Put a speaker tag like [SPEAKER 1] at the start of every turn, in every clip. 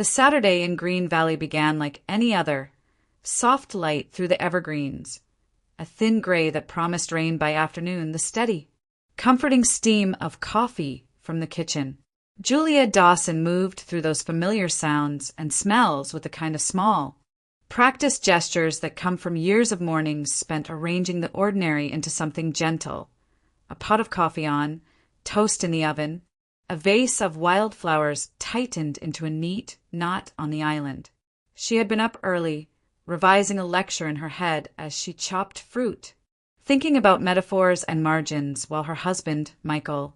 [SPEAKER 1] The Saturday in Green Valley began like any other. Soft light through the evergreens. A thin gray that promised rain by afternoon, the steady, comforting steam of coffee from the kitchen. Julia Dawson moved through those familiar sounds and smells with a kind of small, practiced gestures that come from years of mornings spent arranging the ordinary into something gentle. A pot of coffee on, toast in the oven, a vase of wildflowers tightened into a neat knot on the island. She had been up early, revising a lecture in her head as she chopped fruit, thinking about metaphors and margins while her husband, Michael,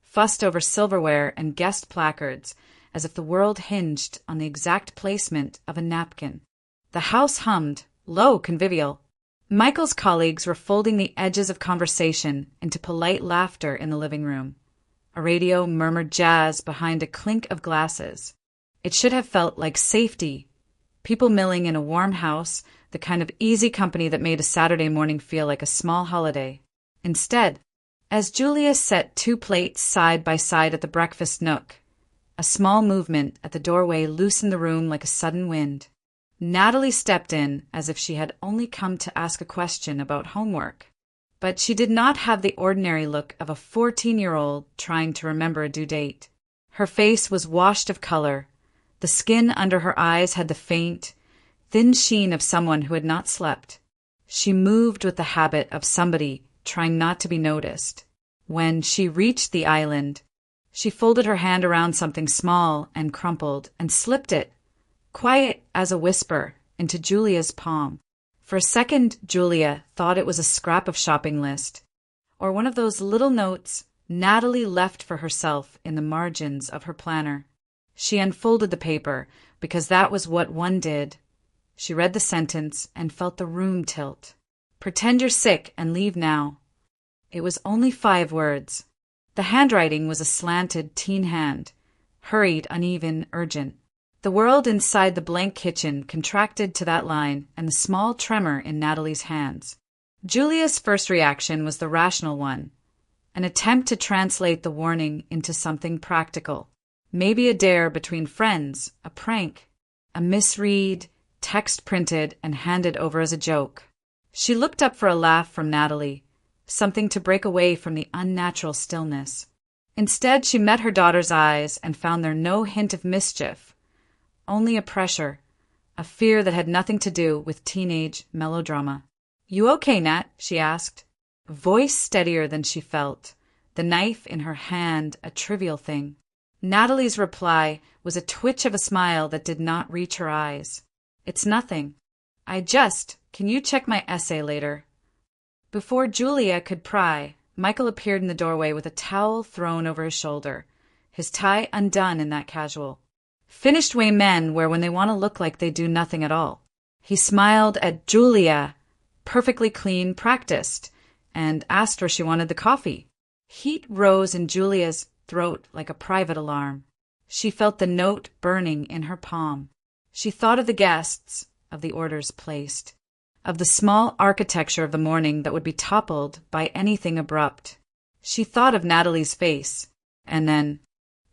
[SPEAKER 1] fussed over silverware and guest placards as if the world hinged on the exact placement of a napkin. The house hummed, low, convivial. Michael's colleagues were folding the edges of conversation into polite laughter in the living room. A radio murmured jazz behind a clink of glasses. It should have felt like safety. People milling in a warm house, the kind of easy company that made a Saturday morning feel like a small holiday. Instead, as Julia set two plates side by side at the breakfast nook, a small movement at the doorway loosened the room like a sudden wind. Natalie stepped in as if she had only come to ask a question about homework. But she did not have the ordinary look of a 14-year-old trying to remember a due date. Her face was washed of color. The skin under her eyes had the faint, thin sheen of someone who had not slept. She moved with the habit of somebody trying not to be noticed. When she reached the island, she folded her hand around something small and crumpled and slipped it, quiet as a whisper, into Julia's palm. For a second, Julia thought it was a scrap of shopping list, or one of those little notes Natalie left for herself in the margins of her planner. She unfolded the paper, because that was what one did. She read the sentence and felt the room tilt. "Pretend you're sick and leave now." It was only 5 words. The handwriting was a slanted teen hand, hurried, uneven, urgent. The world inside the blank kitchen contracted to that line and the small tremor in Natalie's hands. Julia's first reaction was the rational one, an attempt to translate the warning into something practical. Maybe a dare between friends, a prank, a misread, text printed and handed over as a joke. She looked up for a laugh from Natalie, something to break away from the unnatural stillness. Instead, she met her daughter's eyes and found there no hint of mischief. Only a pressure, a fear that had nothing to do with teenage melodrama. "You okay, Nat?" she asked, voice steadier than she felt, the knife in her hand a trivial thing. Natalie's reply was a twitch of a smile that did not reach her eyes. "It's nothing. Can you check my essay later?" Before Julia could pry, Michael appeared in the doorway with a towel thrown over his shoulder, his tie undone in that casual, finished way men wear when they want to look like they do nothing at all. He smiled at Julia, perfectly clean, practiced, and asked where she wanted the coffee. Heat rose in Julia's throat like a private alarm. She felt the note burning in her palm. She thought of the guests, of the orders placed, of the small architecture of the morning that would be toppled by anything abrupt. She thought of Natalie's face, and then,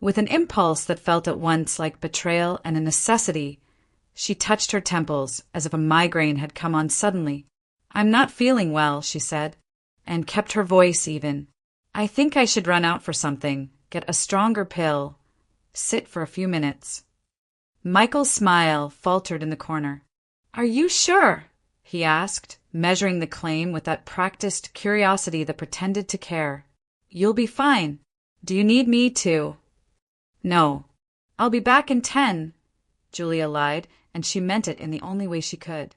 [SPEAKER 1] with an impulse that felt at once like betrayal and a necessity, she touched her temples as if a migraine had come on suddenly. "I'm not feeling well," she said, and kept her voice even. "I think I should run out for something, get a stronger pill, sit for a few minutes." Michael's smile faltered in the corner. "Are you sure?" he asked, measuring the claim with that practiced curiosity that pretended to care. "You'll be fine. Do you need me to?" "No. I'll be back in 10, Julia lied, and she meant it in the only way she could.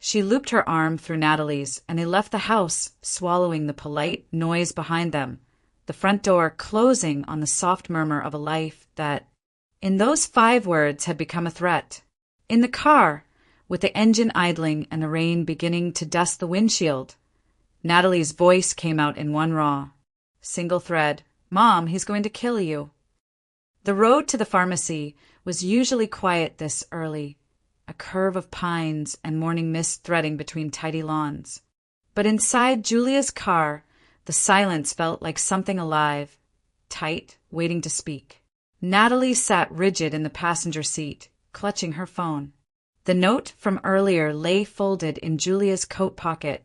[SPEAKER 1] She looped her arm through Natalie's, and they left the house, swallowing the polite noise behind them, the front door closing on the soft murmur of a life that, in those 5 words, had become a threat. In the car, with the engine idling and the rain beginning to dust the windshield, Natalie's voice came out in one raw, single thread. "Mom, he's going to kill you." The road to the pharmacy was usually quiet this early, a curve of pines and morning mist threading between tidy lawns. But inside Julia's car, the silence felt like something alive, tight, waiting to speak. Natalie sat rigid in the passenger seat, clutching her phone. The note from earlier lay folded in Julia's coat pocket,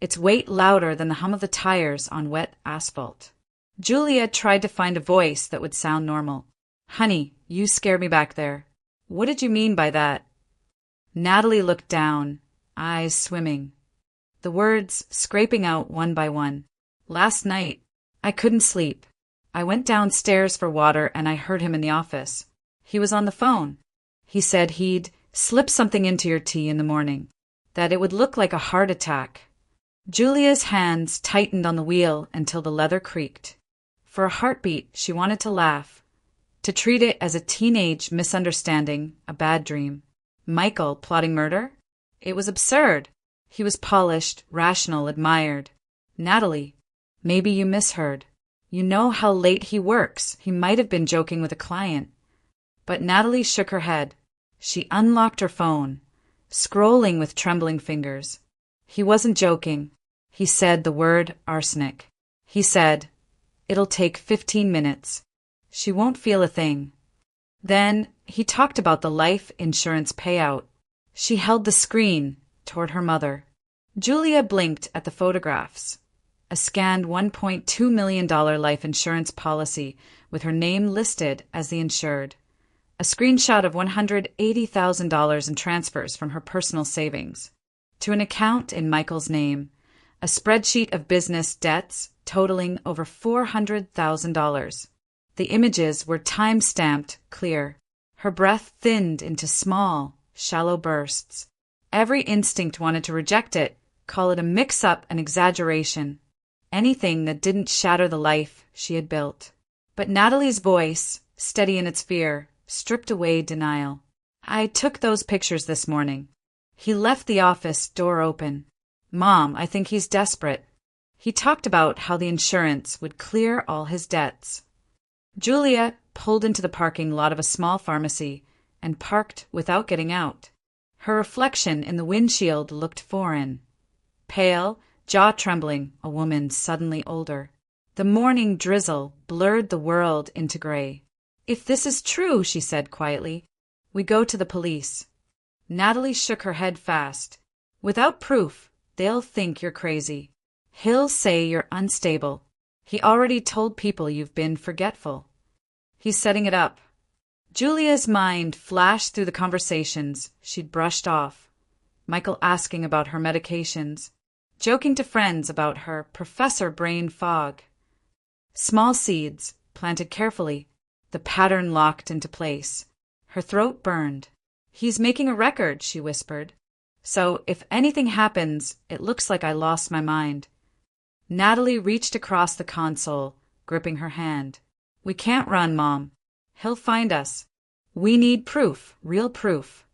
[SPEAKER 1] its weight louder than the hum of the tires on wet asphalt. Julia tried to find a voice that would sound normal. "Honey, you scared me back there. What did you mean by that?" Natalie looked down, eyes swimming. The words scraping out one by one. "Last night, I couldn't sleep. I went downstairs for water and I heard him in the office. He was on the phone. He said he'd slip something into your tea in the morning, that it would look like a heart attack." Julia's hands tightened on the wheel until the leather creaked. For a heartbeat, she wanted to laugh, to treat it as a teenage misunderstanding, a bad dream. Michael plotting murder? It was absurd. He was polished, rational, admired. Natalie, maybe you misheard. You know how late he works. He might have been joking with a client. But Natalie shook her head. She unlocked her phone, scrolling with trembling fingers. He wasn't joking. He said the word arsenic. He said, "It'll take 15 minutes. She won't feel a thing." Then he talked about the life insurance payout. She held the screen toward her mother. Julia blinked at the photographs. A scanned $1.2 million life insurance policy with her name listed as the insured. A screenshot of $180,000 in transfers from her personal savings to an account in Michael's name. A spreadsheet of business debts totaling over $400,000. The images were time-stamped clear. Her breath thinned into small, shallow bursts. Every instinct wanted to reject it, call it a mix-up, an exaggeration. Anything that didn't shatter the life she had built. But Natalie's voice, steady in its fear, stripped away denial. "I took those pictures this morning. He left the office door open. Mom, I think he's desperate. He talked about how the insurance would clear all his debts." Julia pulled into the parking lot of a small pharmacy and parked without getting out. Her reflection in the windshield looked foreign. Pale, jaw trembling, a woman suddenly older. The morning drizzle blurred the world into gray. "If this is true," she said quietly, "we go to the police." Natalie shook her head fast. "Without proof, they'll think you're crazy. He'll say you're unstable. He already told people you've been forgetful. He's setting it up." Julia's mind flashed through the conversations she'd brushed off. Michael asking about her medications, joking to friends about her professor brain fog. Small seeds, planted carefully, the pattern locked into place. Her throat burned. "He's making a record," she whispered. "So if anything happens, it looks like I lost my mind." Natalie reached across the console, gripping her hand. "We can't run, Mom. He'll find us. We need proof, real proof."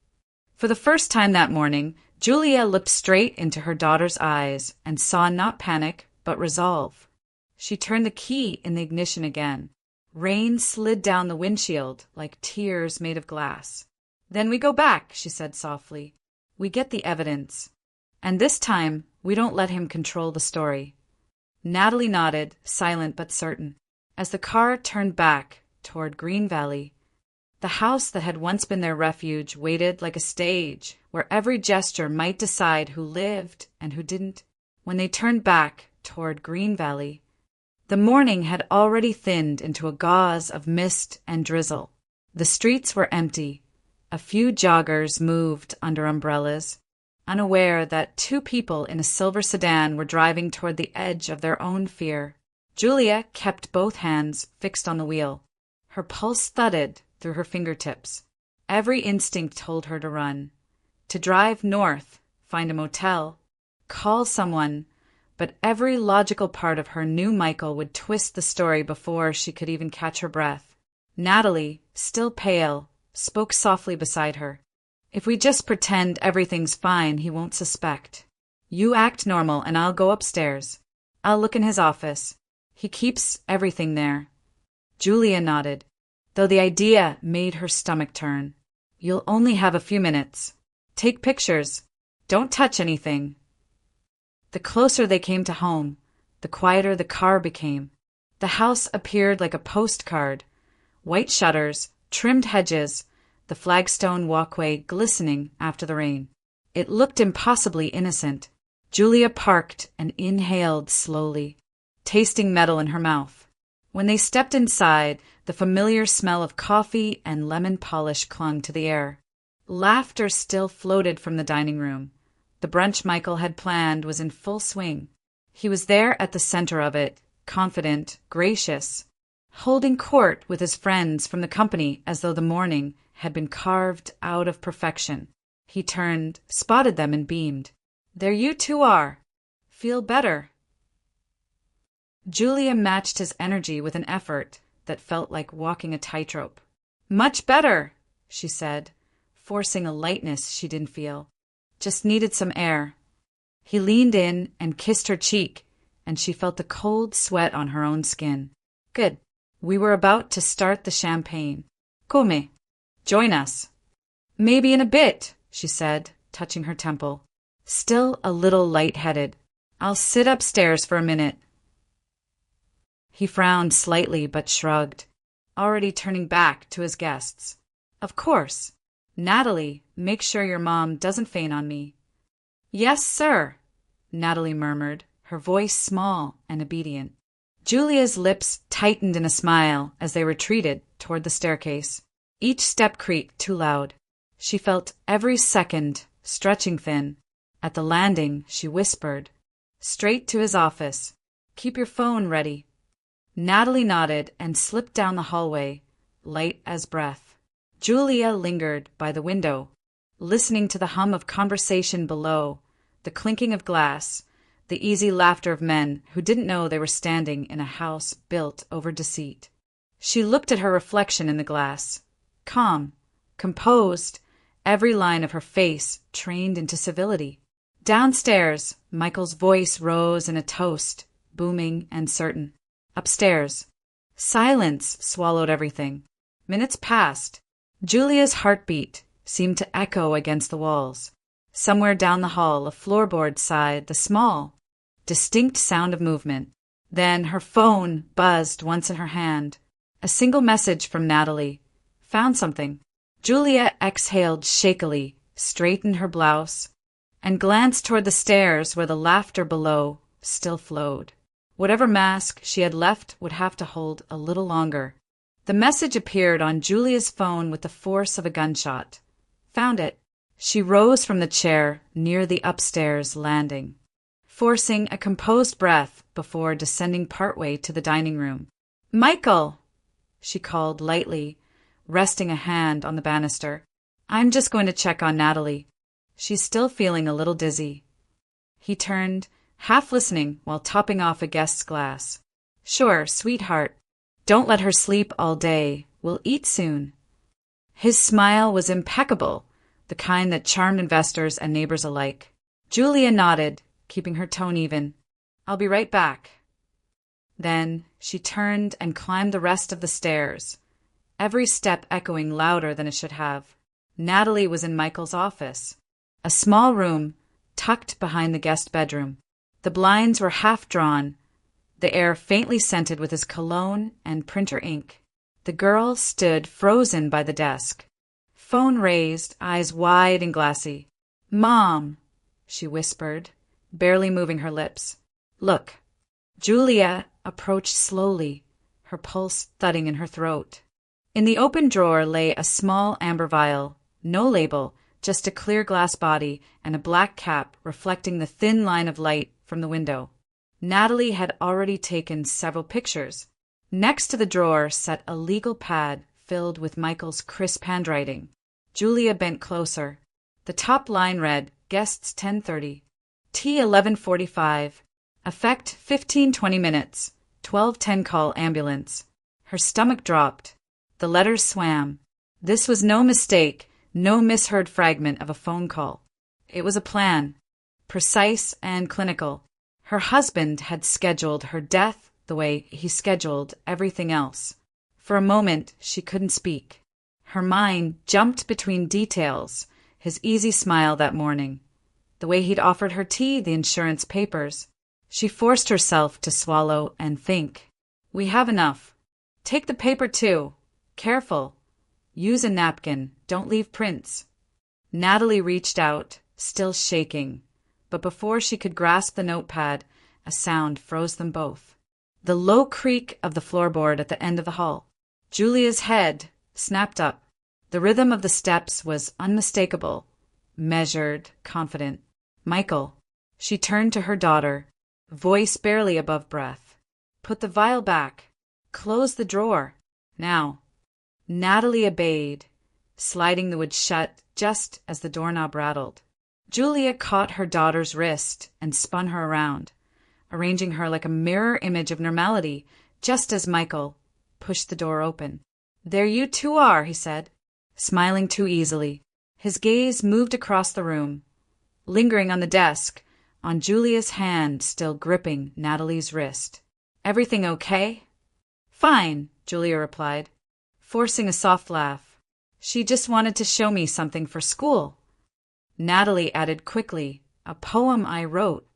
[SPEAKER 1] For the first time that morning, Julia looked straight into her daughter's eyes and saw not panic, but resolve. She turned the key in the ignition again. Rain slid down the windshield like tears made of glass. "Then we go back," she said softly. "We get the evidence. And this time, we don't let him control the story." Natalie nodded, silent but certain, as the car turned back toward Green Valley. The house that had once been their refuge waited like a stage where every gesture might decide who lived and who didn't. When they turned back toward Green Valley, the morning had already thinned into a gauze of mist and drizzle. The streets were empty. A few joggers moved under umbrellas, unaware that two people in a silver sedan were driving toward the edge of their own fear. Julia kept both hands fixed on the wheel. Her pulse thudded through her fingertips. Every instinct told her to run, to drive north, find a motel, call someone, but every logical part of her knew Michael would twist the story before she could even catch her breath. Natalie, still pale, spoke softly beside her. "If we just pretend everything's fine, he won't suspect. You act normal and I'll go upstairs. I'll look in his office. He keeps everything there." Julia nodded, though the idea made her stomach turn. "You'll only have a few minutes. Take pictures. Don't touch anything." The closer they came to home, the quieter the car became. The house appeared like a postcard. White shutters, trimmed hedges, the flagstone walkway glistening after the rain. It looked impossibly innocent. Julia parked and inhaled slowly, tasting metal in her mouth. When they stepped inside, the familiar smell of coffee and lemon polish clung to the air. Laughter still floated from the dining room. The brunch Michael had planned was in full swing. He was there at the center of it, confident, gracious, holding court with his friends from the company as though the morning had been carved out of perfection. He turned, spotted them, and beamed. "There you two are. Feel better." Julia matched his energy with an effort that felt like walking a tightrope. "Much better," she said, forcing a lightness she didn't feel. "Just needed some air." He leaned in and kissed her cheek, and she felt the cold sweat on her own skin. "Good. We were about to start the champagne. Come. Join us." "Maybe in a bit," she said, touching her temple. Still a little light-headed. "I'll sit upstairs for a minute." He frowned slightly but shrugged, already turning back to his guests. "Of course. Natalie, make sure your mom doesn't faint on me." "Yes, sir," Natalie murmured, her voice small and obedient. Julia's lips tightened in a smile as they retreated toward the staircase. Each step creaked too loud. She felt every second stretching thin. At the landing, she whispered, "Straight to his office. Keep your phone ready." Natalie nodded and slipped down the hallway, light as breath. Julia lingered by the window, listening to the hum of conversation below, the clinking of glass, the easy laughter of men who didn't know they were standing in a house built over deceit. She looked at her reflection in the glass, calm, composed, every line of her face trained into civility. Downstairs, Michael's voice rose in a toast, booming and certain. Upstairs, silence swallowed everything. Minutes passed. Julia's heartbeat seemed to echo against the walls. Somewhere down the hall, a floorboard sighed the small, distinct sound of movement. Then her phone buzzed once in her hand. A single message from Natalie. "Found something." Julia exhaled shakily, straightened her blouse, and glanced toward the stairs where the laughter below still flowed. Whatever mask she had left would have to hold a little longer. The message appeared on Julia's phone with the force of a gunshot. "Found it." She rose from the chair near the upstairs landing, forcing a composed breath before descending partway to the dining room. "Michael!" she called lightly, resting a hand on the banister. "I'm just going to check on Natalie. She's still feeling a little dizzy." He turned, half listening while topping off a guest's glass. "Sure, sweetheart. Don't let her sleep all day. We'll eat soon." His smile was impeccable, the kind that charmed investors and neighbors alike. Julia nodded, keeping her tone even. "I'll be right back." Then she turned and climbed the rest of the stairs, every step echoing louder than it should have. Natalie was in Michael's office, a small room tucked behind the guest bedroom. The blinds were half drawn, the air faintly scented with his cologne and printer ink. The girl stood frozen by the desk, phone raised, eyes wide and glassy. "Mom," she whispered, barely moving her lips. "Look." Julia approached slowly, her pulse thudding in her throat. In the open drawer lay a small amber vial, no label, just a clear glass body and a black cap reflecting the thin line of light from the window. Natalie had already taken several pictures. Next to the drawer sat a legal pad filled with Michael's crisp handwriting. Julia bent closer. The top line read, "Guests 10:30. Tea 11:45. Effect 15-20 minutes. 12:10 call ambulance." Her stomach dropped. The letters swam. This was no mistake, no misheard fragment of a phone call. It was a plan, precise and clinical. Her husband had scheduled her death the way he scheduled everything else. For a moment, she couldn't speak. Her mind jumped between details, his easy smile that morning, the way he'd offered her tea, the insurance papers. She forced herself to swallow and think. "We have enough. Take the paper, too. Careful." Use a napkin. Don't leave prints. Natalie reached out, still shaking, but before she could grasp the notepad, a sound froze them both. The low creak of the floorboard at the end of the hall. Julia's head snapped up. The rhythm of the steps was unmistakable, measured, confident. Michael. She turned to her daughter, voice barely above breath. Put the vial back. Close the drawer. Now. Natalie obeyed, sliding the wood shut just as the doorknob rattled. Julia caught her daughter's wrist and spun her around, arranging her like a mirror image of normality, just as Michael pushed the door open. There you two are, he said, smiling too easily. His gaze moved across the room, lingering on the desk, on Julia's hand still gripping Natalie's wrist. Everything okay? Fine, Julia replied, forcing a soft laugh. She just wanted to show me something for school. Natalie added quickly, a poem I wrote.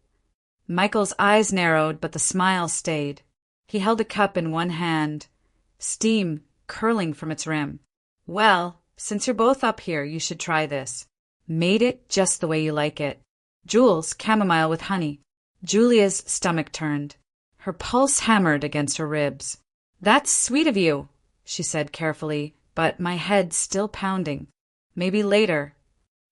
[SPEAKER 1] Michael's eyes narrowed, but the smile stayed. He held a cup in one hand, steam curling from its rim. Well, since you're both up here, you should try this. Made it just the way you like it. Jules, chamomile with honey. Julia's stomach turned. Her pulse hammered against her ribs. That's sweet of you, she said carefully, but my head's still pounding. Maybe later.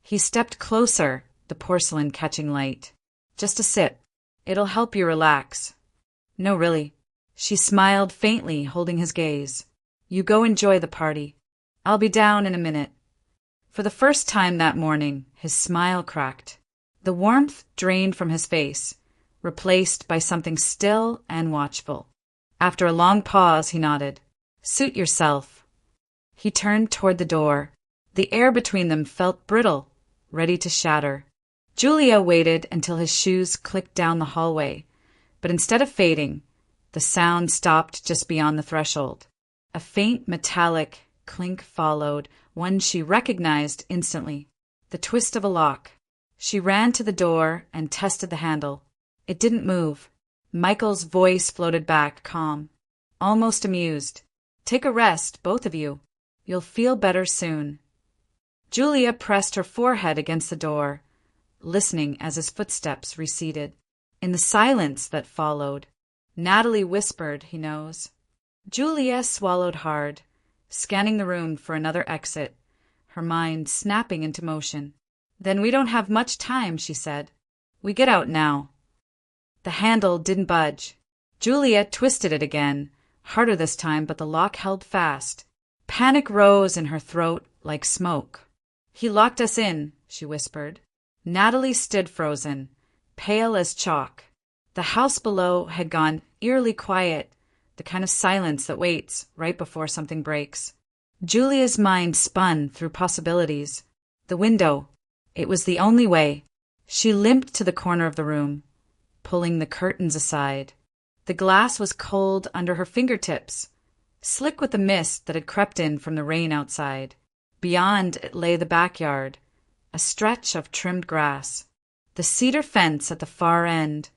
[SPEAKER 1] He stepped closer, the porcelain catching light. Just a sip. It'll help you relax. No, really. She smiled faintly, holding his gaze. You go enjoy the party. I'll be down in a minute. For the first time that morning, his smile cracked. The warmth drained from his face, replaced by something still and watchful. After a long pause, he nodded. Suit yourself. He turned toward the door. The air between them felt brittle, ready to shatter. Julia waited until his shoes clicked down the hallway, but instead of fading, the sound stopped just beyond the threshold. A faint metallic clink followed, one she recognized instantly. The twist of a lock. She ran to the door and tested the handle. It didn't move. Michael's voice floated back, calm, almost amused. Take a rest, both of you. You'll feel better soon. Julia pressed her forehead against the door, listening as his footsteps receded. In the silence that followed, Natalie whispered, he knows. Julia swallowed hard, scanning the room for another exit, her mind snapping into motion. Then we don't have much time, she said. We get out now. The handle didn't budge. Julia twisted it again, harder this time, but the lock held fast. Panic rose in her throat like smoke. He locked us in, she whispered. Natalie stood frozen, pale as chalk. The house below had gone eerily quiet, the kind of silence that waits right before something breaks. Julia's mind spun through possibilities. The window. It was the only way. She limped to the corner of the room, pulling the curtains aside. The glass was cold under her fingertips, slick with the mist that had crept in from the rain outside. Beyond it lay the backyard, a stretch of trimmed grass, the cedar fence at the far end,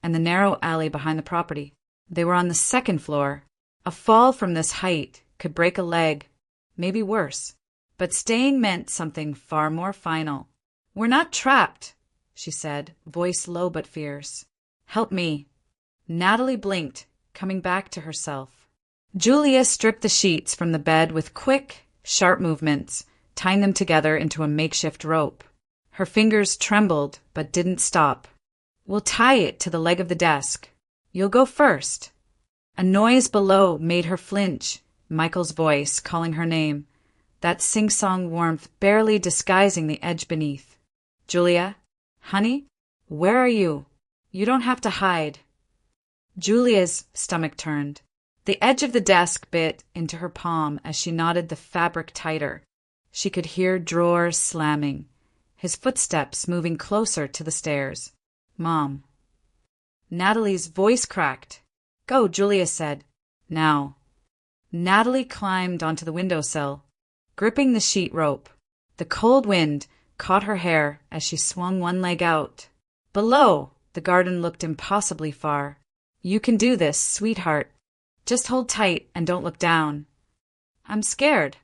[SPEAKER 1] and the narrow alley behind the property. They were on the second floor. A fall from this height could break a leg, maybe worse. But staying meant something far more final. We're not trapped, she said, voice low but fierce. Help me. Natalie blinked, coming back to herself. Julia stripped the sheets from the bed with quick, sharp movements, tying them together into a makeshift rope. Her fingers trembled but didn't stop. We'll tie it to the leg of the desk. You'll go first. A noise below made her flinch, Michael's voice calling her name, that sing-song warmth barely disguising the edge beneath. Julia? Honey? Where are you? You don't have to hide. Julia's stomach turned. The edge of the desk bit into her palm as she knotted the fabric tighter. She could hear drawers slamming, his footsteps moving closer to the stairs. Mom. Natalie's voice cracked. Go, Julia said. Now. Natalie climbed onto the windowsill, gripping the sheet rope. The cold wind caught her hair as she swung one leg out. Below, the garden looked impossibly far. You can do this, sweetheart. Just hold tight and don't look down. I'm scared.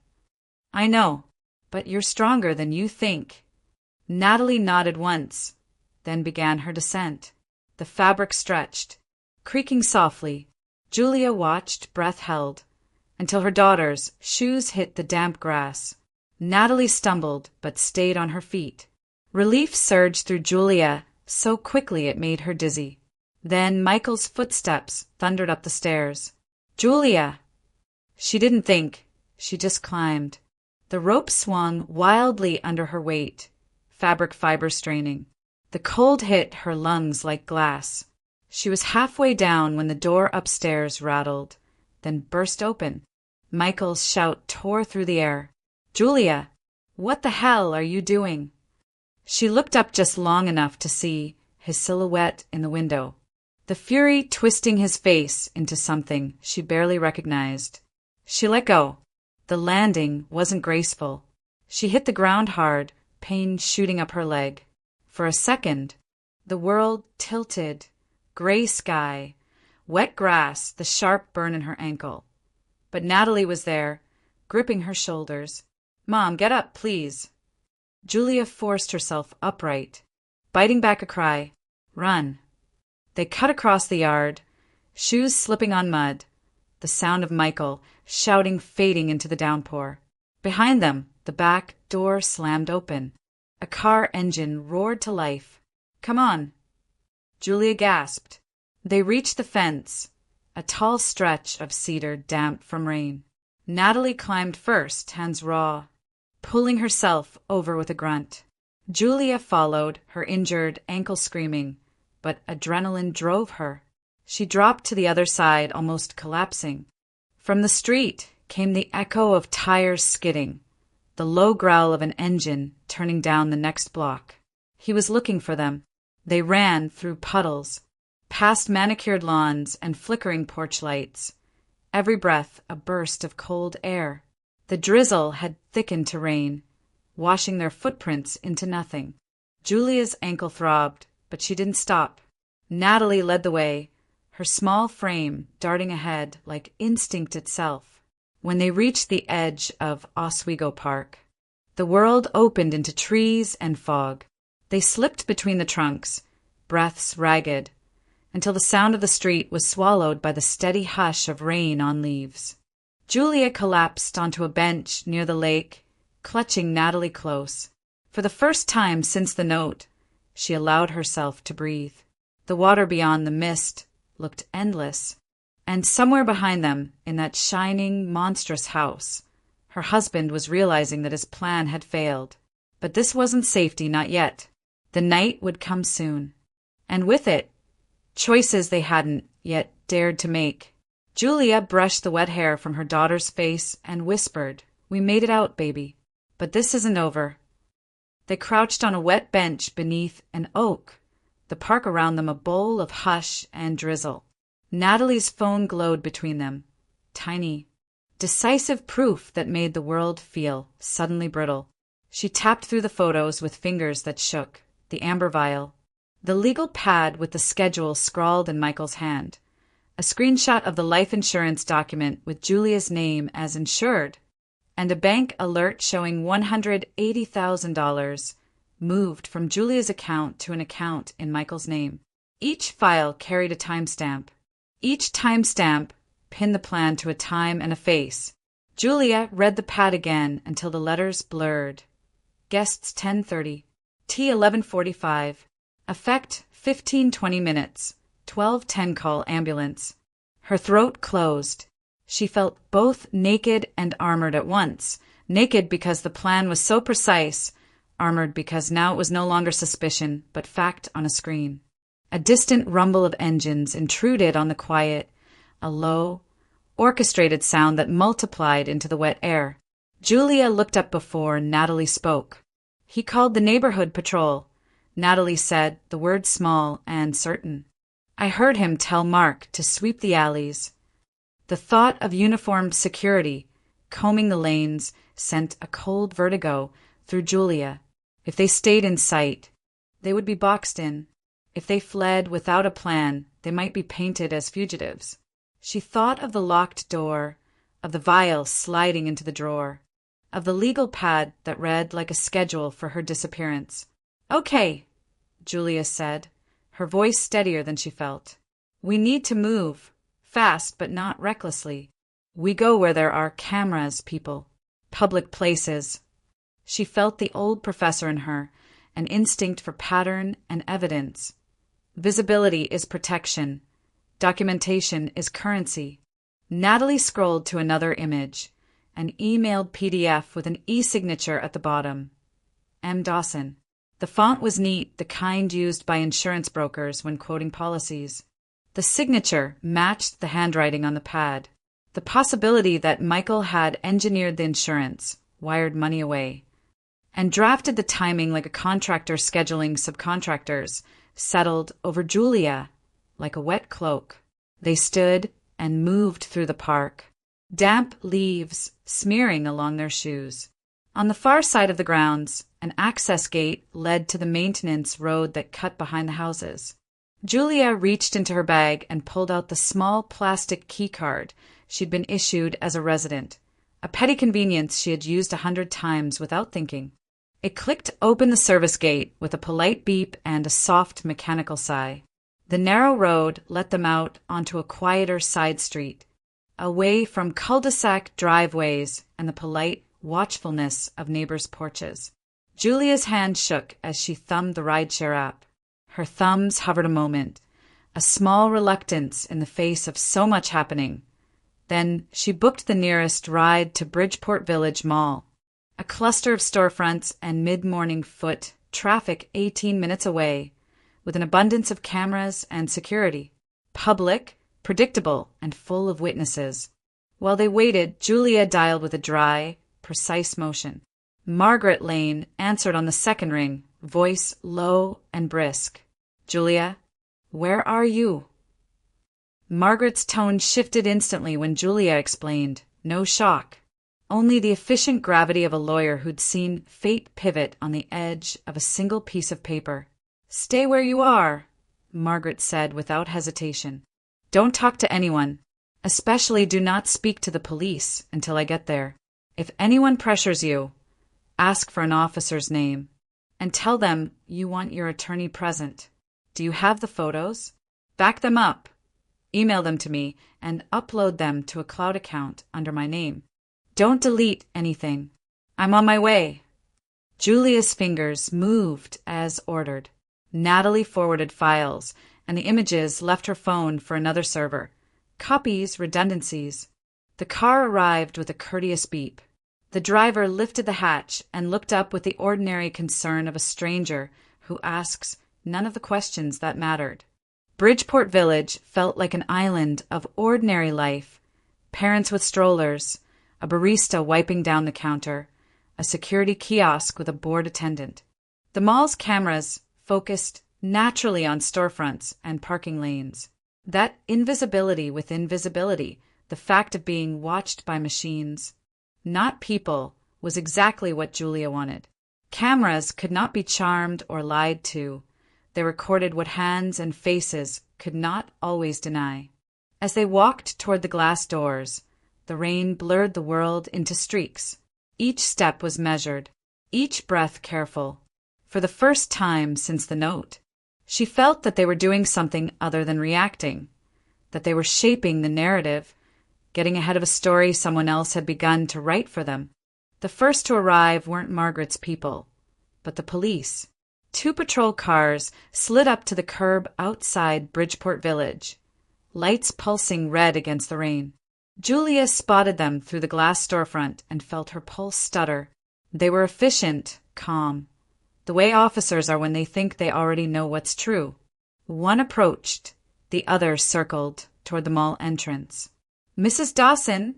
[SPEAKER 1] I know, but you're stronger than you think. Natalie nodded once, then began her descent. The fabric stretched, creaking softly. Julia watched, breath held, until her daughter's shoes hit the damp grass. Natalie stumbled, but stayed on her feet. Relief surged through Julia so quickly it made her dizzy. Then Michael's footsteps thundered up the stairs. Julia! She didn't think. She just climbed. The rope swung wildly under her weight, fabric fibers straining. The cold hit her lungs like glass. She was halfway down when the door upstairs rattled, then burst open. Michael's shout tore through the air. Julia! What the hell are you doing? She looked up just long enough to see his silhouette in the window, the fury twisting his face into something she barely recognized. She let go. The landing wasn't graceful. She hit the ground hard, pain shooting up her leg. For a second, the world tilted. Gray sky, wet grass, the sharp burn in her ankle. But Natalie was there, gripping her shoulders. Mom, get up, please. Julia forced herself upright, biting back a cry. Run. They cut across the yard, shoes slipping on mud, the sound of Michael shouting fading into the downpour. Behind them, the back door slammed open. A car engine roared to life. Come on. Julia gasped. They reached the fence, a tall stretch of cedar damp from rain. Natalie climbed first, hands raw, pulling herself over with a grunt. Julia followed, her injured ankle screaming, but adrenaline drove her. She dropped to the other side, almost collapsing. From the street came the echo of tires skidding, the low growl of an engine turning down the next block. He was looking for them. They ran through puddles, past manicured lawns and flickering porch lights. Every breath a burst of cold air. The drizzle had thickened to rain, washing their footprints into nothing. Julia's ankle throbbed, but she didn't stop. Natalie led the way, her small frame darting ahead like instinct itself. When they reached the edge of Oswego Park, the world opened into trees and fog. They slipped between the trunks, breaths ragged, until the sound of the street was swallowed by the steady hush of rain on leaves. Julia collapsed onto a bench near the lake, clutching Natalie close. For the first time since the note, she allowed herself to breathe. The water beyond the mist looked endless, and somewhere behind them, in that shining, monstrous house, her husband was realizing that his plan had failed. But this wasn't safety, not yet. The night would come soon, and with it, choices they hadn't yet dared to make. Julia brushed the wet hair from her daughter's face and whispered, "We made it out, baby. But this isn't over." They crouched on a wet bench beneath an oak, the park around them a bowl of hush and drizzle. Natalie's phone glowed between them, tiny, decisive proof that made the world feel suddenly brittle. She tapped through the photos with fingers that shook. The amber vial, the legal pad with the schedule scrawled in Michael's hand, a screenshot of the life insurance document with Julia's name as insured, and a bank alert showing $180,000 moved from Julia's account to an account in Michael's name. Each file carried a timestamp. Each timestamp pinned the plan to a time and a face. Julia read the pad again until the letters blurred. Guests 10:30. T 11:45. Effect 15-20 minutes. 12:10 call ambulance. Her throat closed. She felt both naked and armored at once. Naked because the plan was so precise, armored because now it was no longer suspicion, but fact on a screen. A distant rumble of engines intruded on the quiet, a low, orchestrated sound that multiplied into the wet air. Julia looked up before Natalie spoke. He called the neighborhood patrol. Natalie said, the word small and certain. I heard him tell Mark to sweep the alleys. The thought of uniformed security, combing the lanes, sent a cold vertigo through Julia. If they stayed in sight, they would be boxed in. If they fled without a plan, they might be painted as fugitives. She thought of the locked door, of the vial sliding into the drawer. of the legal pad that read like a schedule for her disappearance. "Okay," Julia said, her voice steadier than she felt. "We need to move, fast but not recklessly. We go where there are cameras, people. Public places." She felt the old professor in her, an instinct for pattern and evidence. Visibility is protection. Documentation is currency. Natalie scrolled to another image, an emailed PDF with an e-signature at the bottom. M. Dawson. The font was neat, the kind used by insurance brokers when quoting policies. The signature matched the handwriting on the pad. The possibility that Michael had engineered the insurance, wired money away, and drafted the timing like a contractor scheduling subcontractors, settled over Julia like a wet cloak. They stood and moved through the park, damp leaves smearing along their shoes. On the far side of the grounds, an access gate led to the maintenance road that cut behind the houses. Julia reached into her bag and pulled out the small plastic key card she'd been issued as a resident, a petty convenience she had used 100 times without thinking. It clicked open the service gate with a polite beep and a soft mechanical sigh. The narrow road let them out onto a quieter side street, away from cul-de-sac driveways and the polite watchfulness of neighbors' porches. Julia's hand shook as she thumbed the rideshare app. Her thumbs hovered a moment, a small reluctance in the face of so much happening. Then she booked the nearest ride to Bridgeport Village Mall, a cluster of storefronts and mid-morning foot traffic 18 minutes away, with an abundance of cameras and security. Public, predictable, and full of witnesses. While they waited, Julia dialed with a dry, precise motion. Margaret Lane answered on the second ring, voice low and brisk. "Julia, where are you?" Margaret's tone shifted instantly when Julia explained. No shock. Only the efficient gravity of a lawyer who'd seen fate pivot on the edge of a single piece of paper. "Stay where you are," Margaret said without hesitation. "Don't talk to anyone. Especially do not speak to the police until I get there. If anyone pressures you, ask for an officer's name, and tell them you want your attorney present. Do you have the photos? Back them up. Email them to me and upload them to a cloud account under my name. Don't delete anything. I'm on my way." Julia's fingers moved as ordered. Natalie forwarded files, and the images left her phone for another server. Copies, redundancies. The car arrived with a courteous beep. The driver lifted the hatch and looked up with the ordinary concern of a stranger who asks none of the questions that mattered. Bridgeport Village felt like an island of ordinary life. Parents with strollers, a barista wiping down the counter, a security kiosk with a bored attendant. The mall's cameras focused naturally on storefronts and parking lanes. That invisibility within visibility, the fact of being watched by machines, not people, was exactly what Julia wanted. Cameras could not be charmed or lied to. They recorded what hands and faces could not always deny. As they walked toward the glass doors, the rain blurred the world into streaks. Each step was measured, each breath careful. For the first time since the note, she felt that they were doing something other than reacting, that they were shaping the narrative, getting ahead of a story someone else had begun to write for them. The first to arrive weren't Margaret's people, but the police. 2 patrol cars slid up to the curb outside Bridgeport Village, lights pulsing red against the rain. Julia spotted them through the glass storefront and felt her pulse stutter. They were efficient, calm, the way officers are when they think they already know what's true. One approached, the other circled toward the mall entrance. "Mrs. Dawson?"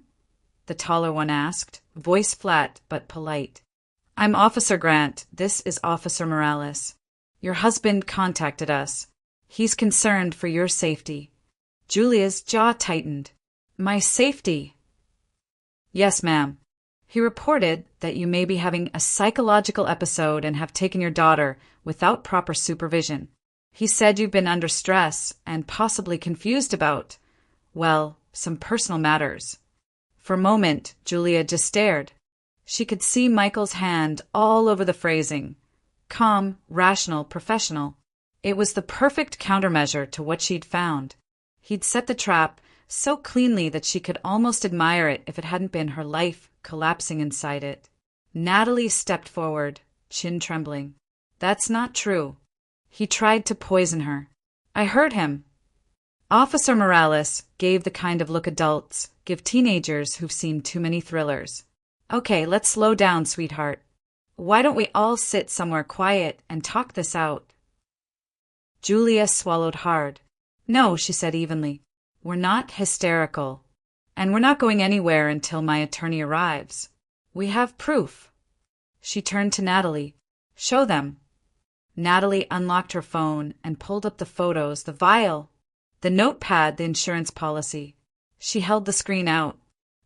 [SPEAKER 1] the taller one asked, voice flat but polite. "I'm Officer Grant. This is Officer Morales. Your husband contacted us. He's concerned for your safety." Julia's jaw tightened. "My safety?" "Yes, ma'am. He reported that you may be having a psychological episode and have taken your daughter without proper supervision. He said you've been under stress and possibly confused about, well, some personal matters." For a moment, Julia just stared. She could see Michael's hand all over the phrasing. Calm, rational, professional. It was the perfect countermeasure to what she'd found. He'd set the trap so cleanly that she could almost admire it if it hadn't been her life collapsing inside it. Natalie stepped forward, chin trembling. That's not true. He tried to poison her. I heard him. Officer Morales gave the kind of look adults give teenagers who've seen too many thrillers. Okay, let's slow down, sweetheart. Why don't we all sit somewhere quiet and talk this out? Julia swallowed hard. No, she said evenly. We're not hysterical. And we're not going anywhere until my attorney arrives. We have proof. She turned to Natalie. Show them. Natalie unlocked her phone and pulled up the photos, the vial, the notepad, the insurance policy. She held the screen out.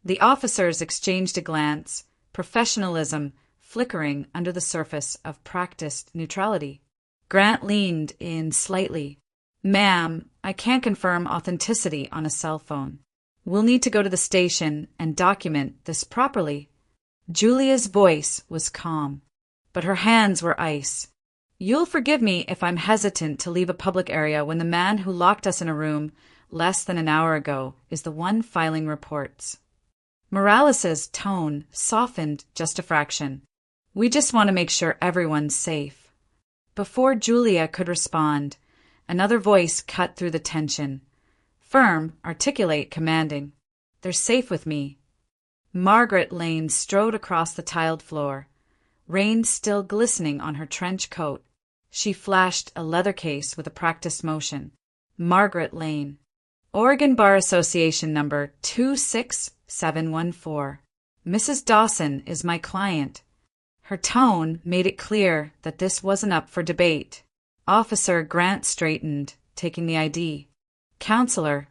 [SPEAKER 1] The officers exchanged a glance, professionalism flickering under the surface of practiced neutrality. Grant leaned in slightly. Ma'am, I can't confirm authenticity on a cell phone. We'll need to go to the station and document this properly. Julia's voice was calm, but her hands were ice. You'll forgive me if I'm hesitant to leave a public area when the man who locked us in a room less than an hour ago is the one filing reports. Morales's tone softened just a fraction. We just want to make sure everyone's safe. Before Julia could respond, another voice cut through the tension. Firm, articulate, commanding. They're safe with me. Margaret Lane strode across the tiled floor, rain still glistening on her trench coat. She flashed a leather case with a practiced motion. Margaret Lane. Oregon Bar Association number 26714. Mrs. Dawson is my client. Her tone made it clear that this wasn't up for debate. Officer Grant straightened, taking the ID. Counselor.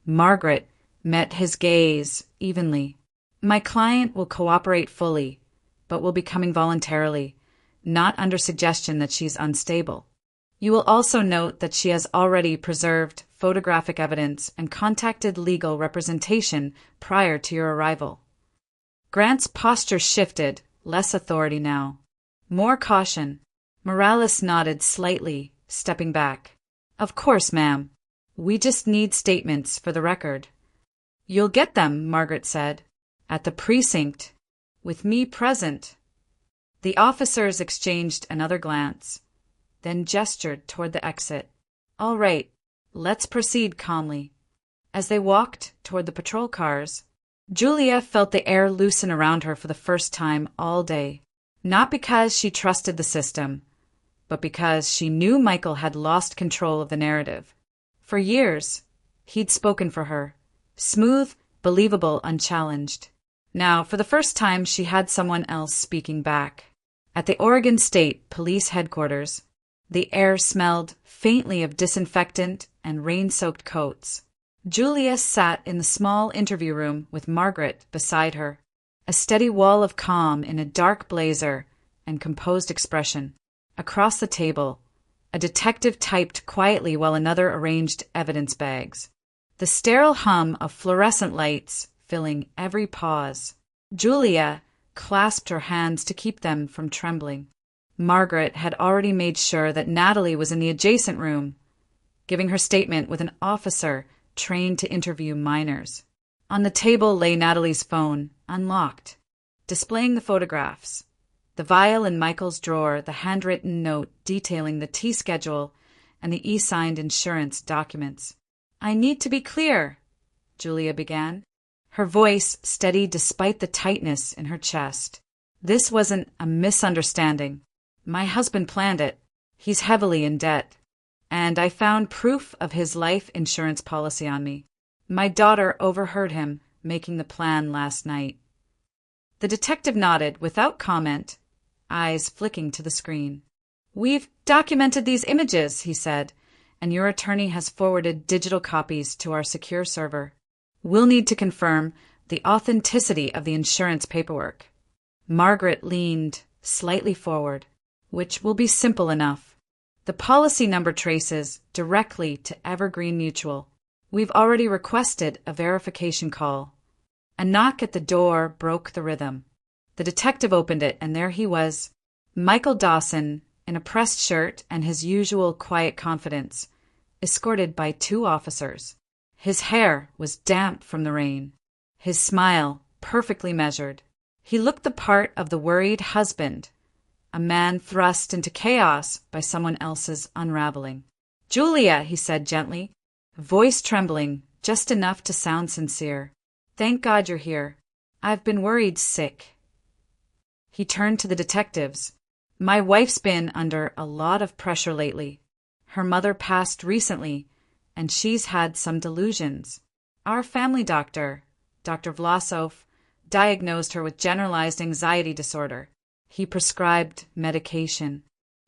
[SPEAKER 1] Margaret met his gaze evenly. My client will cooperate fully, but will be coming voluntarily, not under suggestion that she's unstable. You will also note that she has already preserved photographic evidence and contacted legal representation prior to your arrival. Grant's posture shifted, less authority now. More caution. Morales nodded slightly, stepping back. Of course, ma'am. We just need statements for the record. You'll get them, Margaret said. At the precinct. With me present. The officers exchanged another glance, then gestured toward the exit. All right, let's proceed calmly. As they walked toward the patrol cars, Julia felt the air loosen around her for the first time all day. Not because she trusted the system, but because she knew Michael had lost control of the narrative. For years, he'd spoken for her. Smooth, believable, unchallenged. Now, for the first time, she had someone else speaking back. At the Oregon State Police Headquarters, the air smelled faintly of disinfectant and rain-soaked coats. Julia sat in the small interview room with Margaret beside her, a steady wall of calm in a dark blazer and composed expression. Across the table, a detective typed quietly while another arranged evidence bags. The sterile hum of fluorescent lights filling every pause. Julia clasped her hands to keep them from trembling. Margaret had already made sure that Natalie was in the adjacent room, giving her statement with an officer trained to interview minors. On the table lay Natalie's phone, unlocked, displaying the photographs. The vial in Michael's drawer, the handwritten note detailing the T-schedule, and the e-signed insurance documents. I need to be clear, Julia began, her voice steady despite the tightness in her chest. This wasn't a misunderstanding. My husband planned it. He's heavily in debt. And I found proof of his life insurance policy on me. My daughter overheard him making the plan last night. The detective nodded without comment, eyes flicking to the screen. We've documented these images, he said, and your attorney has forwarded digital copies to our secure server. We'll need to confirm the authenticity of the insurance paperwork. Margaret leaned slightly forward, which will be simple enough. The policy number traces directly to Evergreen Mutual. We've already requested a verification call. A knock at the door broke the rhythm. The detective opened it, and there he was, Michael Dawson, in a pressed shirt and his usual quiet confidence, escorted by 2 officers. His hair was damp from the rain, his smile perfectly measured. He looked the part of the worried husband, a man thrust into chaos by someone else's unraveling. "Julia," he said gently, voice trembling just enough to sound sincere. "Thank God you're here. I've been worried sick." He turned to the detectives. "My wife's been under a lot of pressure lately. Her mother passed recently, and she's had some delusions. Our family doctor, Dr. Vlasov, diagnosed her with generalized anxiety disorder. He prescribed medication,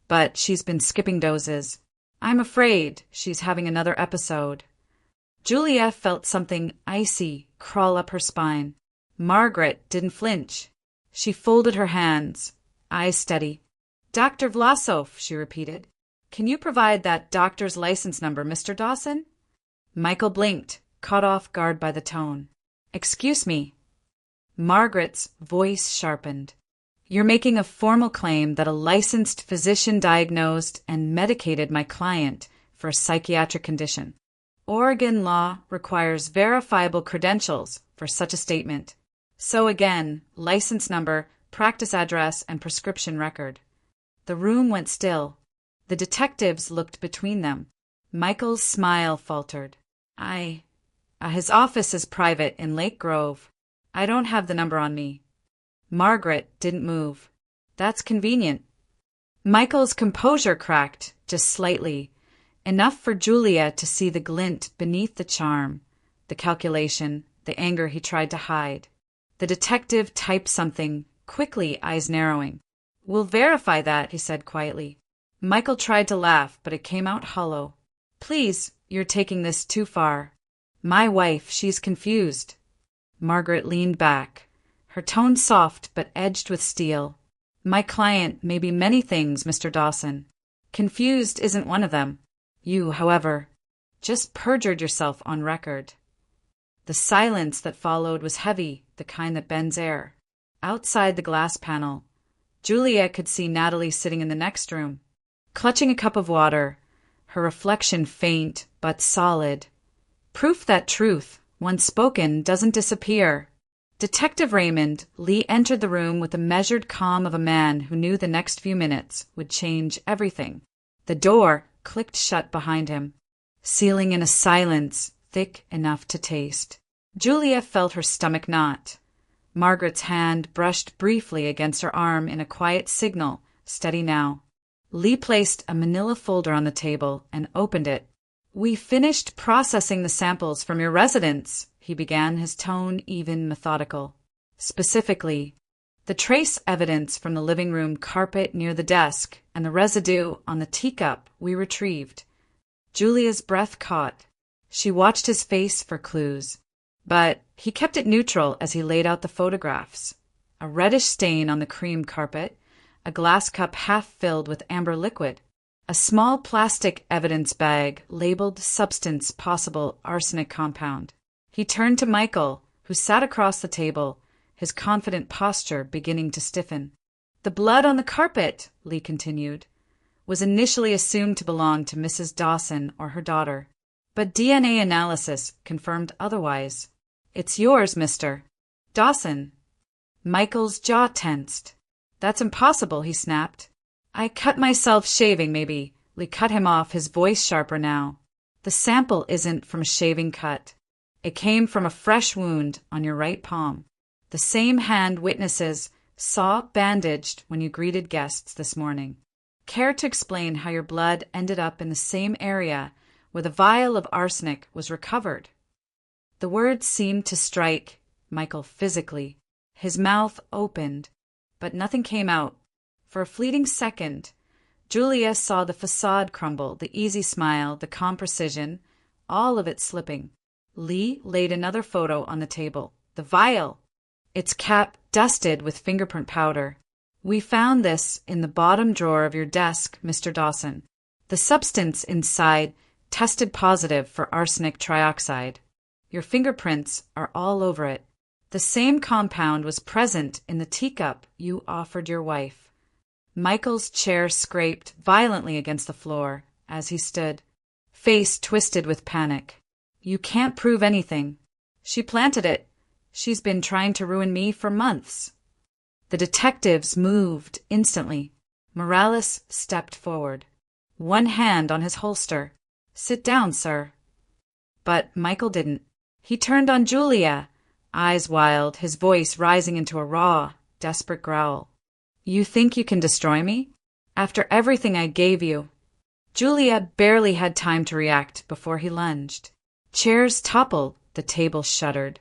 [SPEAKER 1] but she's been skipping doses. I'm afraid she's having another episode." Julia felt something icy crawl up her spine. Margaret didn't flinch. She folded her hands, eyes steady. "Dr. Vlasov," she repeated. "Can you provide that doctor's license number, Mr. Dawson?" Michael blinked, caught off guard by the tone. "Excuse me." Margaret's voice sharpened. "You're making a formal claim that a licensed physician diagnosed and medicated my client for a psychiatric condition. Oregon law requires verifiable credentials for such a statement. So again, license number, practice address, and prescription record." The room went still. The detectives looked between them. Michael's smile faltered. His office is private in Lake Grove. I don't have the number on me." Margaret didn't move. "That's convenient." Michael's composure cracked, just slightly, enough for Julia to see the glint beneath the charm, the calculation, the anger he tried to hide. The detective typed something, quickly, eyes narrowing. "We'll verify that," he said quietly. Michael tried to laugh, but it came out hollow. "Please, you're taking this too far. My wife, she's confused." Margaret leaned back, her tone soft but edged with steel. "My client may be many things, Mr. Dawson. Confused isn't one of them. You, however, just perjured yourself on record." The silence that followed was heavy, the kind that bends air. Outside the glass panel, Julia could see Natalie sitting in the next room, clutching a cup of water, her reflection faint but solid. Proof that truth, once spoken, doesn't disappear. Detective Raymond Lee entered the room with the measured calm of a man who knew the next few minutes would change everything. The door clicked shut behind him, sealing in a silence thick enough to taste. Julia felt her stomach knot. Margaret's hand brushed briefly against her arm in a quiet signal, steady now. Lee placed a manila folder on the table and opened it. "We finished processing the samples from your residence," he began, his tone even methodical. "Specifically, the trace evidence from the living room carpet near the desk and the residue on the teacup we retrieved." Julia's breath caught. She watched his face for clues, but he kept it neutral as he laid out the photographs. A reddish stain on the cream carpet, a glass cup half filled with amber liquid, a small plastic evidence bag labeled substance possible arsenic compound. He turned to Michael, who sat across the table, his confident posture beginning to stiffen. "The blood on the carpet," Lee continued, "was initially assumed to belong to Mrs. Dawson or her daughter, but DNA analysis confirmed otherwise. It's yours, Mr. Dawson." Michael's jaw tensed. "That's impossible," he snapped. "I cut myself shaving, maybe." Lee cut him off, his voice sharper now. "The sample isn't from a shaving cut. It came from a fresh wound on your right palm. The same hand witnesses saw bandaged when you greeted guests this morning. Care to explain how your blood ended up in the same area where the vial of arsenic was recovered?" The words seemed to strike Michael physically. His mouth opened, but nothing came out. For a fleeting second, Julia saw the facade crumble, the easy smile, the calm precision, all of it slipping. Lee laid another photo on the table. The vial, its cap dusted with fingerprint powder. "We found this in the bottom drawer of your desk, Mr. Dawson. The substance inside tested positive for arsenic trioxide. Your fingerprints are all over it. The same compound was present in the teacup you offered your wife. Michael's chair scraped violently against the floor as he stood, face twisted with panic. You can't prove anything. She planted it. She's been trying to ruin me for months. The detectives moved instantly. Morales stepped forward, one hand on his holster. Sit down, sir. But Michael didn't. He turned on Julia, eyes wild, his voice rising into a raw, desperate growl. You think you can destroy me? After everything I gave you? Julia barely had time to react before he lunged. Chairs toppled, the table shuddered,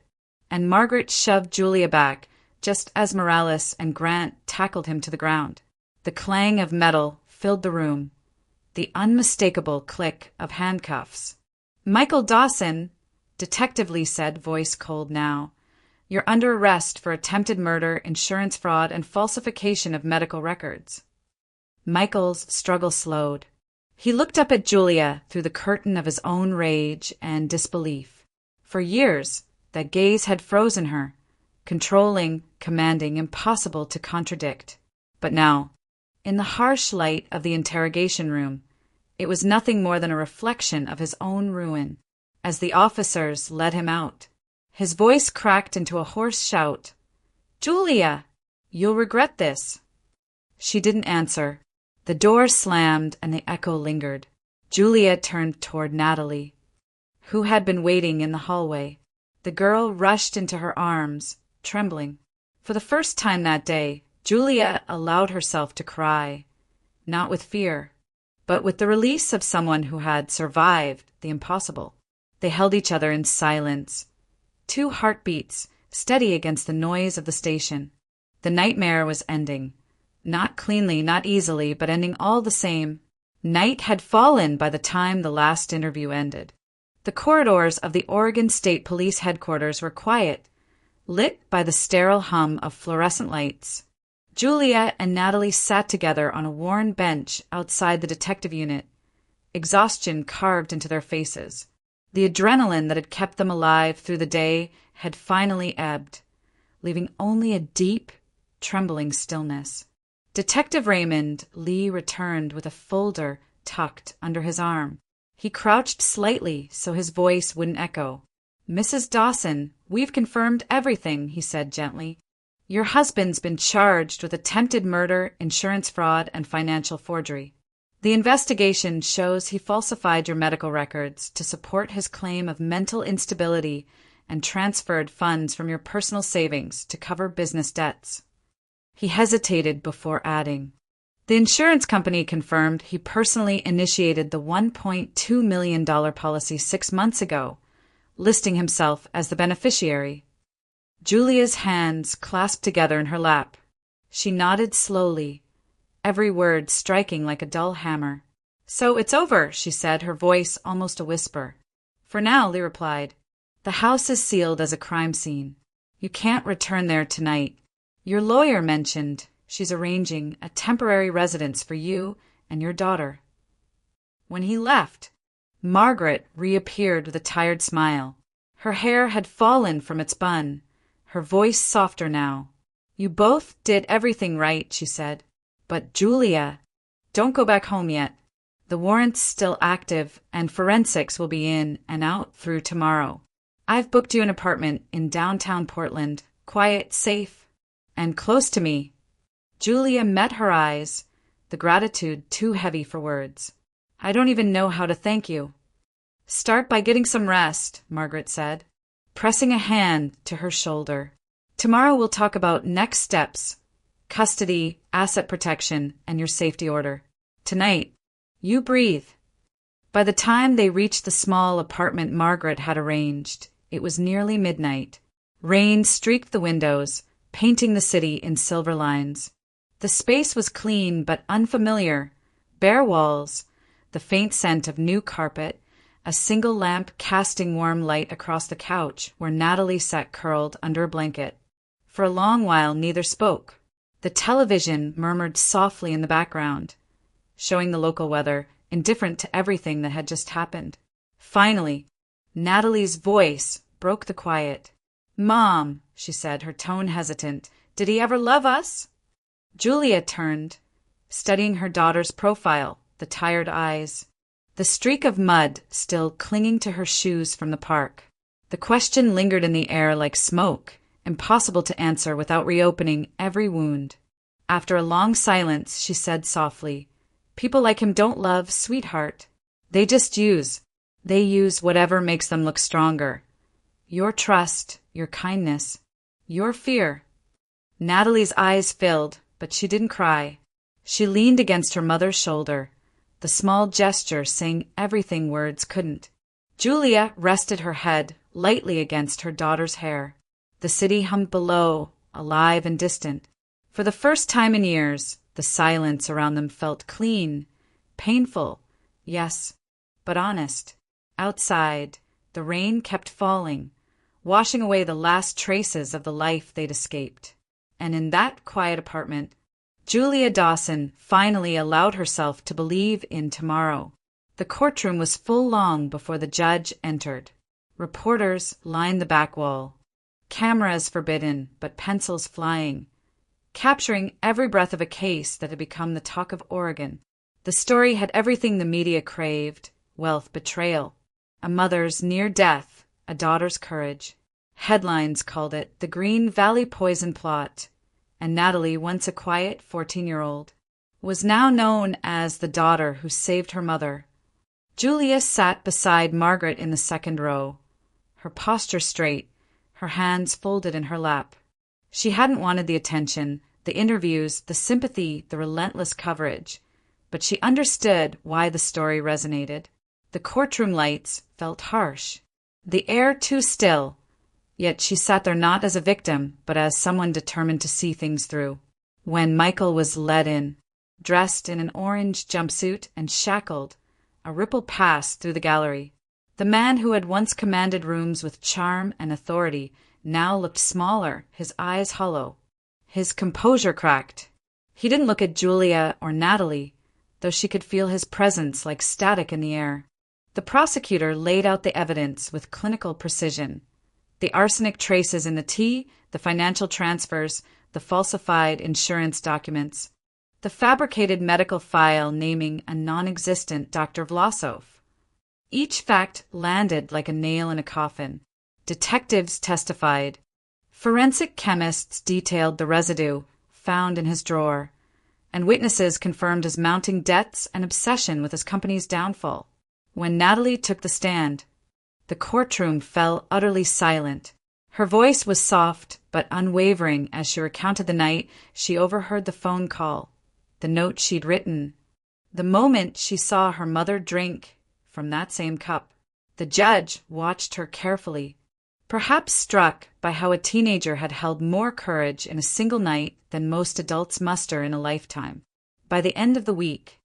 [SPEAKER 1] and Margaret shoved Julia back just as Morales and Grant tackled him to the ground. The clang of metal filled the room, the unmistakable click of handcuffs. Michael Dawson, Detective Lee said, voice cold now. You're under arrest for attempted murder, insurance fraud, and falsification of medical records. Michael's struggle slowed. He looked up at Julia through the curtain of his own rage and disbelief. For years, that gaze had frozen her, controlling, commanding, impossible to contradict. But now, in the harsh light of the interrogation room, it was nothing more than a reflection of his own ruin. As the officers led him out, his voice cracked into a hoarse shout. Julia, you'll regret this. She didn't answer. The door slammed and the echo lingered. Julia turned toward Natalie, who had been waiting in the hallway. The girl rushed into her arms, trembling. For the first time that day, Julia allowed herself to cry, not with fear, but with the release of someone who had survived the impossible. They held each other in silence, 2 heartbeats steady against the noise of the station. The nightmare was ending. Not cleanly, not easily, but ending all the same. Night had fallen by the time the last interview ended. The corridors of the Oregon State Police headquarters were quiet, lit by the sterile hum of fluorescent lights. Julia and Natalie sat together on a worn bench outside the detective unit, exhaustion carved into their faces. The adrenaline that had kept them alive through the day had finally ebbed, leaving only a deep, trembling stillness. Detective Raymond Lee returned with a folder tucked under his arm. He crouched slightly so his voice wouldn't echo. Mrs. Dawson, we've confirmed everything, he said gently. Your husband's been charged with attempted murder, insurance fraud, and financial forgery. The investigation shows he falsified your medical records to support his claim of mental instability and transferred funds from your personal savings to cover business debts. He hesitated before adding, the insurance company confirmed he personally initiated the $1.2 million policy 6 months ago, listing himself as the beneficiary. Julia's hands clasped together in her lap. She nodded slowly, every word striking like a dull hammer. So it's over, she said, her voice almost a whisper. For now, Lee replied. The house is sealed as a crime scene. You can't return there tonight. Your lawyer mentioned she's arranging a temporary residence for you and your daughter. When he left, Margaret reappeared with a tired smile. Her hair had fallen from its bun, her voice softer now. You both did everything right, she said. But Julia, don't go back home yet. The warrant's still active, and forensics will be in and out through tomorrow. I've booked you an apartment in downtown Portland, quiet, safe, and close to me. Julia met her eyes, the gratitude too heavy for words. I don't even know how to thank you. Start by getting some rest, Margaret said, pressing a hand to her shoulder. Tomorrow we'll talk about next steps, custody, asset protection, and your safety order. Tonight, you breathe. By the time they reached the small apartment Margaret had arranged, it was nearly midnight. Rain streaked the windows, painting the city in silver lines. The space was clean but unfamiliar. Bare walls, the faint scent of new carpet, a single lamp casting warm light across the couch where Natalie sat curled under a blanket. For a long while neither spoke. The television murmured softly in the background, showing the local weather, indifferent to everything that had just happened. Finally, Natalie's voice broke the quiet. Mom, she said, her tone hesitant. "Did he ever love us?" Julia turned, studying her daughter's profile, the tired eyes, the streak of mud still clinging to her shoes from the park. The question lingered in the air like smoke, impossible to answer without reopening every wound. After a long silence, she said softly, "People like him don't love, sweetheart. They just use. They use whatever makes them look stronger. Your trust, your kindness, your fear." Natalie's eyes filled, but she didn't cry. She leaned against her mother's shoulder, the small gesture saying everything words couldn't. Julia rested her head lightly against her daughter's hair. The city hummed below, alive and distant. For the first time in years, the silence around them felt clean, painful, yes, but honest. Outside, the rain kept falling, washing away the last traces of the life they'd escaped. And in that quiet apartment, Julia Dawson finally allowed herself to believe in tomorrow. The courtroom was full long before the judge entered. Reporters lined the back wall. Cameras forbidden, but pencils flying, capturing every breath of a case that had become the talk of Oregon. The story had everything the media craved: wealth betrayal, a mother's near death, a daughter's courage. Headlines called it the Green Valley Poison Plot, and Natalie, once a quiet 14-year-old, was now known as the daughter who saved her mother. Julia sat beside Margaret in the second row, her posture straight, her hands folded in her lap. She hadn't wanted the attention, the interviews, the sympathy, the relentless coverage, but she understood why the story resonated. The courtroom lights felt harsh, the air too still, yet she sat there not as a victim, but as someone determined to see things through. When Michael was led in, dressed in an orange jumpsuit and shackled, a ripple passed through the gallery. The man who had once commanded rooms with charm and authority now looked smaller, his eyes hollow, his composure cracked. He didn't look at Julia or Natalie, though she could feel his presence like static in the air. The prosecutor laid out the evidence with clinical precision. The arsenic traces in the tea, the financial transfers, the falsified insurance documents, the fabricated medical file naming a non-existent Dr. Vlasov. Each fact landed like a nail in a coffin. Detectives testified. Forensic chemists detailed the residue found in his drawer, and witnesses confirmed his mounting debts and obsession with his company's downfall. When Natalie took the stand, the courtroom fell utterly silent. Her voice was soft but unwavering as she recounted the night she overheard the phone call, the note she'd written, the moment she saw her mother drink from that same cup. The judge watched her carefully, perhaps struck by how a teenager had held more courage in a single night than most adults muster in a lifetime. By the end of the week,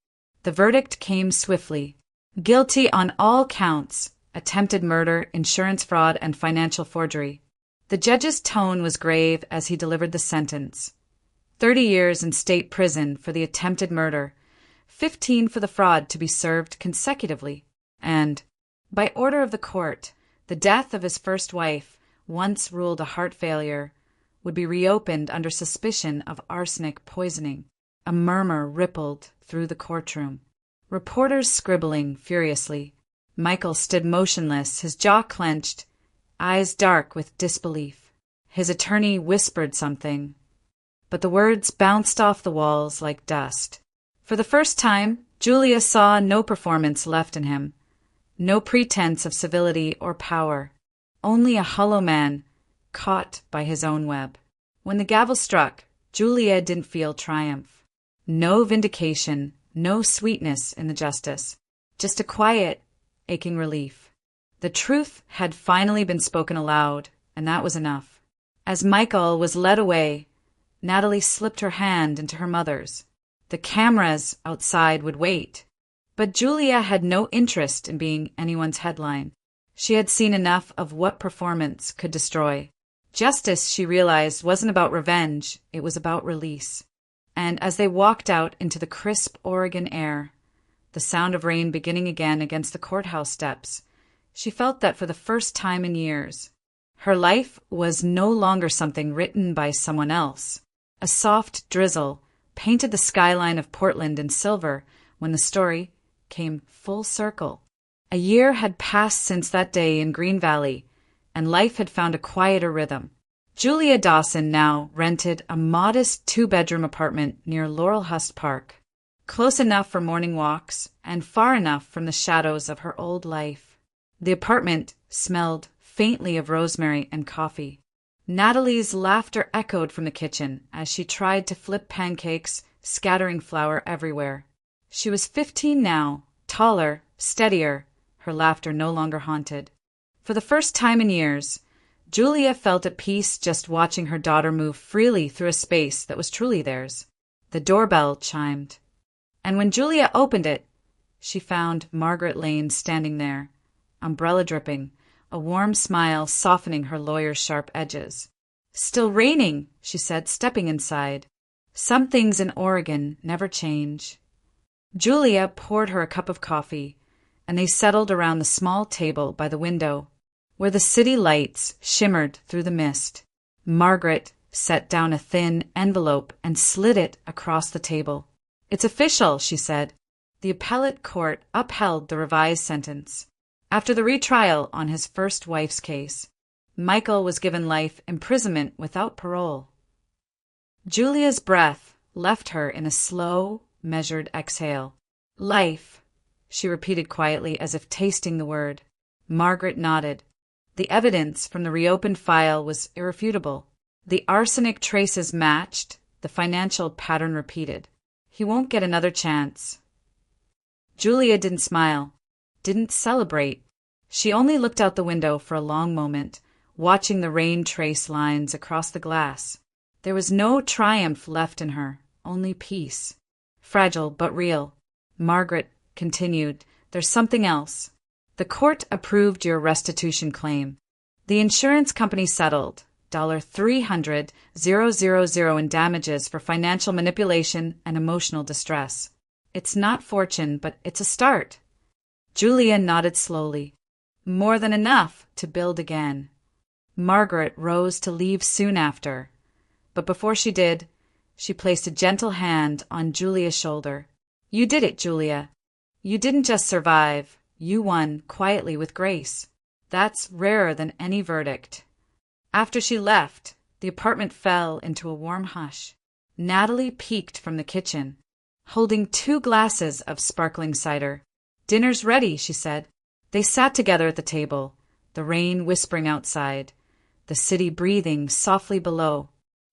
[SPEAKER 1] the verdict came swiftly. Guilty on all counts: attempted murder, insurance fraud, and financial forgery. The judge's tone was grave as he delivered the sentence. 30 years in state prison for the attempted murder, 15 for the fraud to be served consecutively, and, by order of the court, the death of his first wife, once ruled a heart failure, would be reopened under suspicion of arsenic poisoning. A murmur rippled through the courtroom. Reporters scribbling furiously. Michael stood motionless, his jaw clenched, eyes dark with disbelief. His attorney whispered something, but the words bounced off the walls like dust. For the first time, Julia saw no performance left in him, no pretense of civility or power, only a hollow man caught by his own web. When the gavel struck, Julia didn't feel triumph. No vindication, no sweetness in the justice, just a quiet, aching relief. The truth had finally been spoken aloud, and that was enough. As Michael was led away, Natalie slipped her hand into her mother's. The cameras outside would wait. But Julia had no interest in being anyone's headline. She had seen enough of what performance could destroy. Justice, she realized, wasn't about revenge, it was about release. And as they walked out into the crisp Oregon air, the sound of rain beginning again against the courthouse steps, she felt that for the first time in years, Her life was no longer something written by someone else. A soft drizzle painted the skyline of Portland in silver when the story came full circle. A year had passed since that day in Green Valley, and life had found a quieter rhythm. Julia Dawson now rented a modest 2-bedroom apartment near Laurelhurst Park, close enough for morning walks and far enough from the shadows of her old life. The apartment smelled faintly of rosemary and coffee. Natalie's laughter echoed from the kitchen as she tried to flip pancakes, scattering flour everywhere. She was 15 now, taller, steadier, her laughter no longer haunted. For the first time in years, Julia felt at peace just watching her daughter move freely through a space that was truly theirs. The doorbell chimed, and when Julia opened it, she found Margaret Lane standing there, umbrella dripping, a warm smile softening her lawyer's sharp edges. "Still raining," she said, stepping inside. "Some things in Oregon never change." Julia poured her a cup of coffee, and they settled around the small table by the window, where the city lights shimmered through the mist. Margaret set down a thin envelope and slid it across the table. "It's official," she said. The appellate court upheld the revised sentence. After the retrial on his first wife's case, Michael was given life imprisonment without parole. Julia's breath left her in a slow, measured exhale. "Life," she repeated quietly as if tasting the word. Margaret nodded. The evidence from the reopened file was irrefutable. The arsenic traces matched, the financial pattern repeated. "He won't get another chance." Julia didn't smile, didn't celebrate. She only looked out the window for a long moment, watching the rain trace lines across the glass. There was no triumph left in her, only peace. Fragile but real. Margaret continued, "There's something else. The court approved your restitution claim. The insurance company settled $300,000 in damages for financial manipulation and emotional distress. It's not fortune, but it's a start." Julia nodded slowly. "More than enough to build again." Margaret rose to leave soon after, but before she did, she placed a gentle hand on Julia's shoulder. "You did it, Julia. You didn't just survive, you won quietly with grace. That's rarer than any verdict." After she left, the apartment fell into a warm hush. Natalie peeked from the kitchen, holding 2 glasses of sparkling cider. "Dinner's ready," she said. They sat together at the table, the rain whispering outside, the city breathing softly below.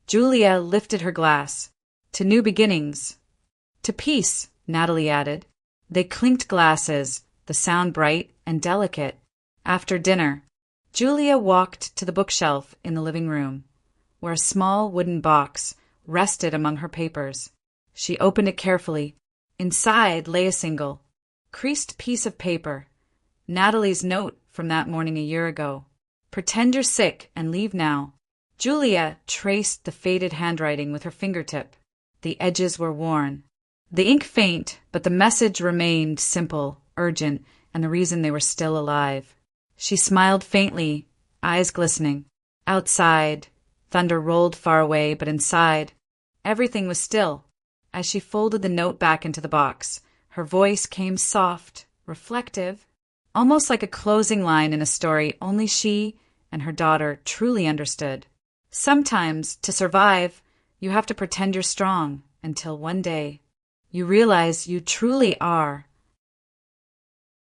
[SPEAKER 1] Julia lifted her glass. "To new beginnings." "To peace," Natalie added. They clinked glasses, the sound bright and delicate. After dinner, Julia walked to the bookshelf in the living room, where a small wooden box rested among her papers. She opened it carefully. Inside lay a single, creased piece of paper. Natalie's note from that morning a year ago. "Pretend you're sick and leave now." Julia traced the faded handwriting with her fingertip. The edges were worn. The ink faint, but the message remained simple, urgent, and the reason they were still alive. She smiled faintly, eyes glistening. Outside, thunder rolled far away, but inside, everything was still. As she folded the note back into the box, her voice came soft, reflective, almost like a closing line in a story only she and her daughter truly understood. Sometimes, to survive, you have to pretend you're strong until one day you realize you truly are